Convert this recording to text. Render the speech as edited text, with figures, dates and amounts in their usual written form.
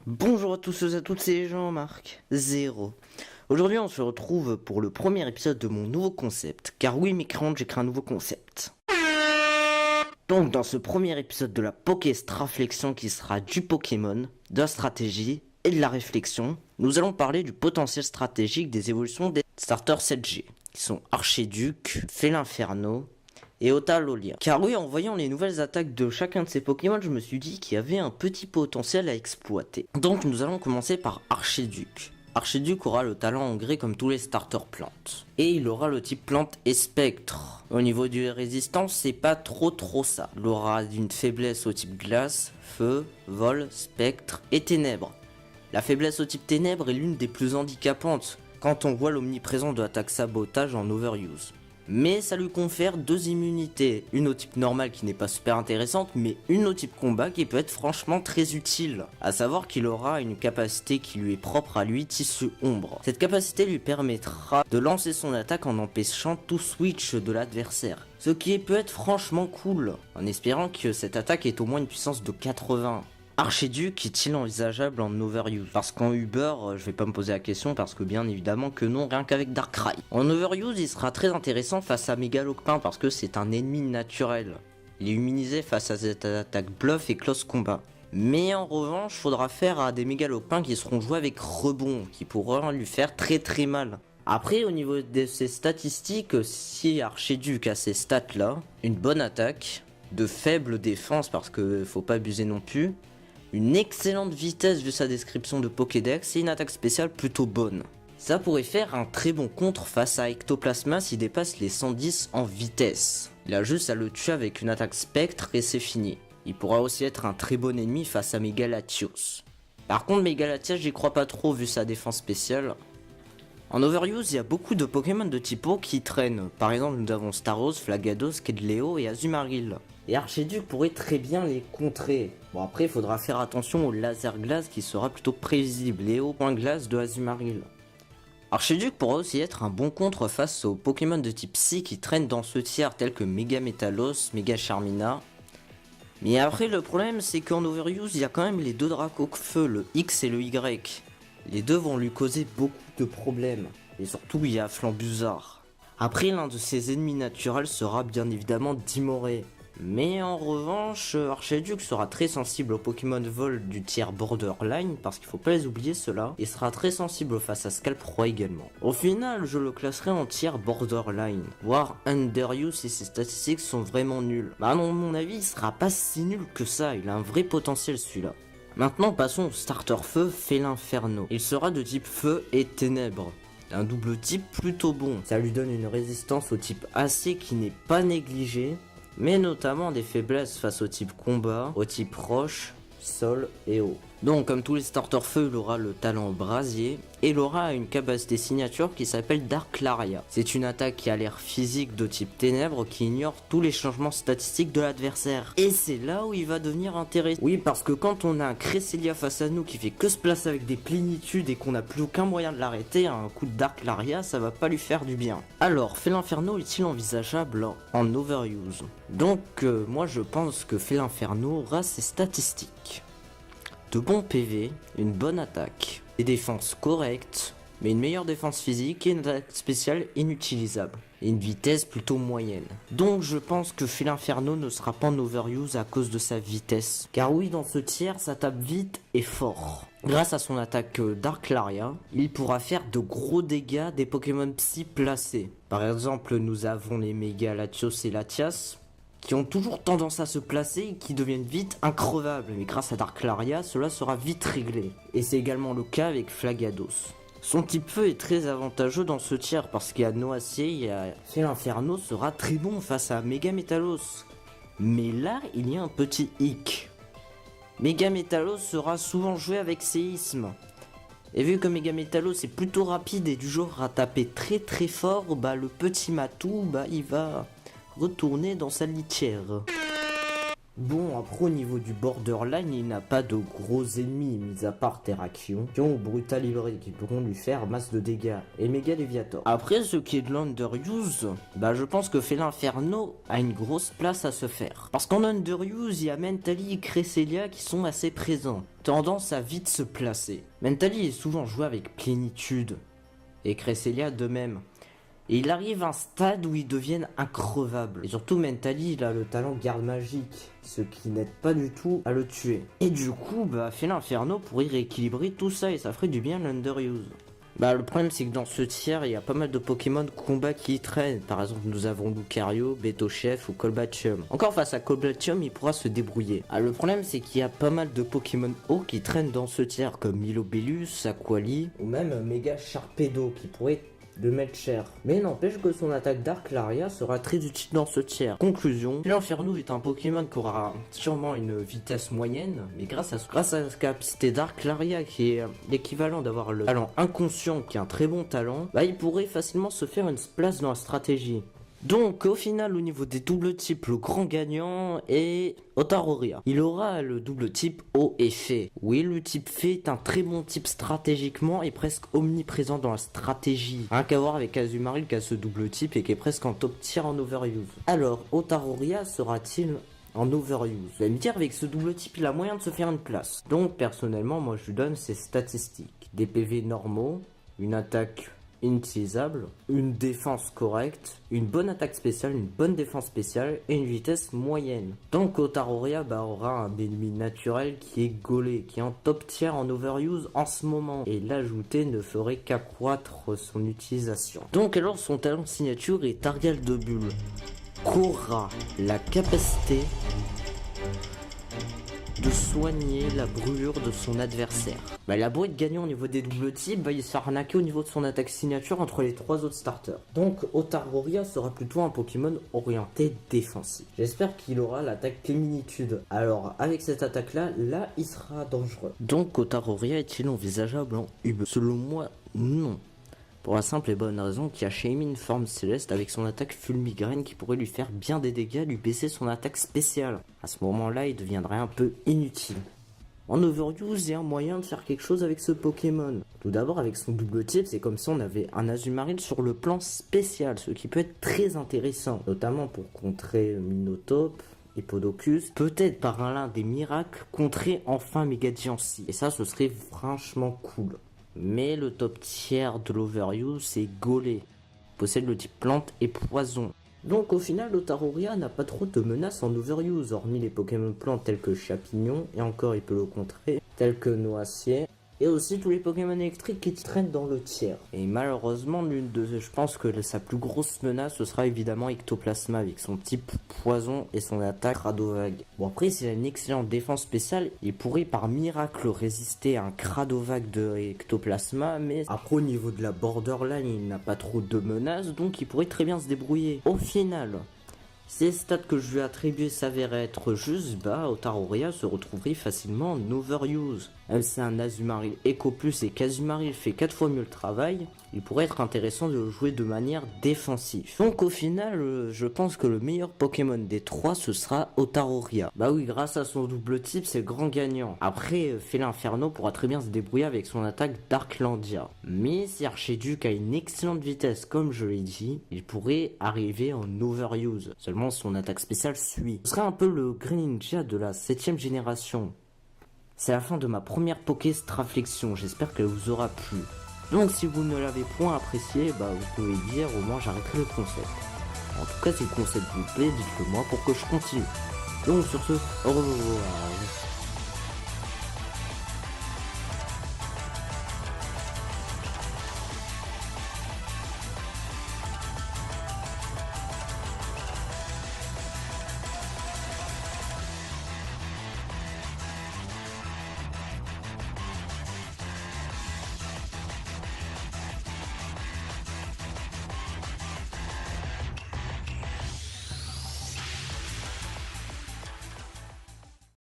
Bonjour à tous et à toutes, c'est Jean-Marc Zéro. Aujourd'hui on se retrouve pour le premier épisode de mon nouveau concept. Car oui Micron, j'ai créé un nouveau concept. Donc dans ce premier épisode de la Pokéstraflexion qui sera du Pokémon, de la stratégie et de la réflexion, nous allons parler du potentiel stratégique des évolutions des starters 7G, qui sont Archiduc, Félinferno et Otalolia. Car oui, en voyant les nouvelles attaques de chacun de ces Pokémon, je me suis dit qu'il y avait un petit potentiel à exploiter. Donc nous allons commencer par Archiduc. Archiduc aura le talent engrais comme tous les starters plantes. Et il aura le type plante et spectre. Au niveau du résistance, c'est pas trop ça. Il aura une faiblesse au type glace, feu, vol, spectre et ténèbres. La faiblesse au type ténèbres est l'une des plus handicapantes quand on voit l'omniprésence de l'attaque sabotage en overuse. Mais ça lui confère deux immunités, une au type normal qui n'est pas super intéressante, mais une au type combat qui peut être franchement très utile. A savoir qu'il aura une capacité qui lui est propre à lui, tissu ombre. Cette capacité lui permettra de lancer son attaque en empêchant tout switch de l'adversaire. Ce qui peut être franchement cool, en espérant que cette attaque ait au moins une puissance de 80. Archiduc est-il envisageable en overuse? Parce qu'en Uber, je vais pas me poser la question parce que bien évidemment que non, rien qu'avec Darkrai. En overuse, il sera très intéressant face à Mégalocpin parce que c'est un ennemi naturel. Il est immunisé face à cette attaque bluff et close combat. Mais en revanche, faudra faire à des Mégalocpins qui seront joués avec rebond, qui pourront lui faire très mal. Après, au niveau de ses statistiques, si Archiduc a ces stats là, une bonne attaque, de faible défense parce que faut pas abuser non plus, une excellente vitesse vu sa description de Pokédex et une attaque spéciale plutôt bonne. Ça pourrait faire un très bon contre face à Ectoplasma s'il dépasse les 110 en vitesse. Il a juste à le tuer avec une attaque spectre et c'est fini. Il pourra aussi être un très bon ennemi face à Megalatios. Par contre Megalatios j'y crois pas trop vu sa défense spéciale. En overuse, il y a beaucoup de Pokémon de type eau qui traînent. Par exemple, nous avons Staros, Flagados, Kedleo et Azumarill. Et Archiduc pourrait très bien les contrer. Bon après, il faudra faire attention au laser glace qui sera plutôt prévisible et au point glace de Azumarill. Archiduc pourra aussi être un bon contre face aux Pokémon de type Psy qui traînent dans ce tiers tels que Mega Metalos, Mega Charmina. Mais après, le problème c'est qu'en overuse, il y a quand même les deux Dracofeu, le X et le Y. Les deux vont lui causer beaucoup de problèmes. Et surtout, il y a Flambuzard. Après, l'un de ses ennemis naturels sera bien évidemment Dimoré. Mais en revanche, Archiduc sera très sensible aux Pokémon vol du tiers Borderline, parce qu'il faut pas les oublier ceux-là, et sera très sensible face à Scalproy également. Au final, je le classerai en tiers Borderline, voire Underuse si ses statistiques sont vraiment nulles. Bah non, à mon avis, il sera pas si nul que ça, il a un vrai potentiel celui-là. Maintenant passons au starter feu Félinferno. Il sera de type feu et ténèbres. Un double type plutôt bon. Ça lui donne une résistance au type acier qui n'est pas négligée, mais notamment des faiblesses face au type combat, au type roche, sol et eau. Donc comme tous les starters feu, il aura le talent brasier et il aura une capacité signature qui s'appelle Darklaria. C'est une attaque qui a l'air physique de type ténèbres qui ignore tous les changements statistiques de l'adversaire. Et c'est là où il va devenir intéressant. Oui, parce que quand on a un Cresselia face à nous qui fait que se placer avec des plénitudes et qu'on n'a plus aucun moyen de l'arrêter, un coup de Darklaria ça va pas lui faire du bien. Alors, Félinferno est-il envisageable en overuse? Donc moi je pense que Félinferno aura ses statistiques. De bons PV, une bonne attaque, des défenses correctes, mais une meilleure défense physique et une attaque spéciale inutilisable, et une vitesse plutôt moyenne. Donc je pense que Félinferno ne sera pas en overuse à cause de sa vitesse. Car oui, dans ce tiers, ça tape vite et fort. Grâce à son attaque Darklaria, il pourra faire de gros dégâts des Pokémon Psy placés. Par exemple, nous avons les Mega Latios et Latias, qui ont toujours tendance à se placer et qui deviennent vite increvables. Mais grâce à Darklaria, cela sera vite réglé. Et c'est également le cas avec Flagados. Son type feu est très avantageux dans ce tiers parce qu'il y a Noacier, Félinferno sera très bon face à Mega Metalos. Mais là, il y a un petit hic. Mega Metalos sera souvent joué avec séisme. Et vu que Mega Metalos est plutôt rapide et du genre à taper très fort, bah le petit Matou, bah il va retourner dans sa litière. Bon, après au niveau du borderline, il n'a pas de gros ennemis, mis à part Terrakion, qui ont Brutal Ivory, qui pourront lui faire masse de dégâts, et Mega Leviator. Après, ce qui est de l'Underuse, je pense que Fél'Inferno a une grosse place à se faire. Parce qu'en Underuse, il y a Mentally et Cresselia qui sont assez présents, tendance à vite se placer. Mentally est souvent joué avec plénitude, et Cresselia de même. Et il arrive à un stade où ils deviennent increvables. Et surtout, Mentally, il a le talent garde magique, ce qui n'aide pas du tout à le tuer. Et du coup, Fél'Inferno pourrait rééquilibrer tout ça et ça ferait du bien l'Underuse. Le problème, c'est que dans ce tiers, il y a pas mal de Pokémon de combat qui y traînent. Par exemple, nous avons Lucario, Betochef ou Colbatium. Encore face à Colbatium, il pourra se débrouiller. Le problème, c'est qu'il y a pas mal de Pokémon hauts qui traînent dans ce tiers, comme Milobellus, Aquali ou même Mega Sharpedo qui pourrait le mettre cher. Mais n'empêche que son attaque Darklaria sera très utile dans ce tiers. Conclusion, Fél'Inferno est un Pokémon qui aura sûrement une vitesse moyenne, mais grâce à sa capacité Darklaria qui est l'équivalent d'avoir le talent inconscient qui est un très bon talent, il pourrait facilement se faire une place dans la stratégie. Donc au final au niveau des doubles types, le grand gagnant est Otaroria. Il aura le double type eau et fée. Oui, le type fée est un très bon type stratégiquement et presque omniprésent dans la stratégie. Rien qu'à voir avec Azumarill qui a ce double type et qui est presque en top tier en overuse. Alors Otaroria sera-t-il en overuse? Vous allez me dire, avec ce double type il a moyen de se faire une place. Donc personnellement moi je lui donne ses statistiques. Des PV normaux, une attaque inutilisable, une défense correcte, une bonne attaque spéciale, une bonne défense spéciale et une vitesse moyenne. Donc Otaroria aura un ennemi naturel qui est Golé, qui est en top tier en overuse en ce moment, et l'ajouter ne ferait qu'accroître son utilisation. Donc alors son talent signature est Targal de Bulle, qu'aura la capacité de soigner la brûlure de son adversaire. Il a beau être gagnant au niveau des doubles types, il se faire arnaquer au niveau de son attaque signature entre les trois autres starters. Donc Otaroria sera plutôt un Pokémon orienté défensif. J'espère qu'il aura l'attaque Féminitude. Alors avec cette attaque là, il sera dangereux. Donc Otaroria est-il envisageable en UB? Selon moi, non. Pour la simple et bonne raison qu'il y a Shaymin une forme céleste avec son attaque fulmigraine qui pourrait lui faire bien des dégâts, lui baisser son attaque spéciale. À ce moment-là, il deviendrait un peu inutile. En overuse, il y a un moyen de faire quelque chose avec ce Pokémon. Tout d'abord, avec son double type, c'est comme si on avait un Azumarill sur le plan spécial, ce qui peut être très intéressant, notamment pour contrer Minotaur, Hippodocus, peut-être par l'un des miracles, contrer enfin Megagiancy. Et ça, ce serait franchement cool. Mais le top tiers de l'overuse, c'est Golé. Possède le type plante et poison. Donc au final, Otaroria n'a pas trop de menaces en overuse, hormis les Pokémon plantes tels que Chapignon, et encore il peut le contrer, tels que Noacier, et aussi tous les Pokémon électriques qui traînent dans le tiers. Et malheureusement, je pense que sa plus grosse menace, ce sera évidemment Ectoplasma, avec son type poison et son attaque Cradovague. Bon après, s'il a une excellente défense spéciale, il pourrait par miracle résister à un Cradovague de Ectoplasma, mais après au niveau de la borderline, il n'a pas trop de menaces, donc il pourrait très bien se débrouiller. Au final, si les stats que je lui ai attribués s'avéraient être justes, Otaroria se retrouverait facilement en overuse. Même si c'est un Azumarill Eco Plus et qu'Azumarill fait 4 fois mieux le travail, il pourrait être intéressant de le jouer de manière défensive. Donc au final, je pense que le meilleur Pokémon des 3 ce sera Otaroria. Oui, grâce à son double type, c'est le grand gagnant. Après, Fél'Inferno pourra très bien se débrouiller avec son attaque Darklandia. Mais si Archiduke a une excellente vitesse, comme je l'ai dit, il pourrait arriver en overuse. Seulement son attaque spéciale suit. Ce serait un peu le Greninja de la 7ème génération. C'est la fin de ma première Pokéstraflexion, j'espère qu'elle vous aura plu. Donc si vous ne l'avez point apprécié, vous pouvez dire au moins j'arrêterai le concept. En tout cas si le concept vous plaît, dites-le moi pour que je continue. Donc sur ce, au revoir.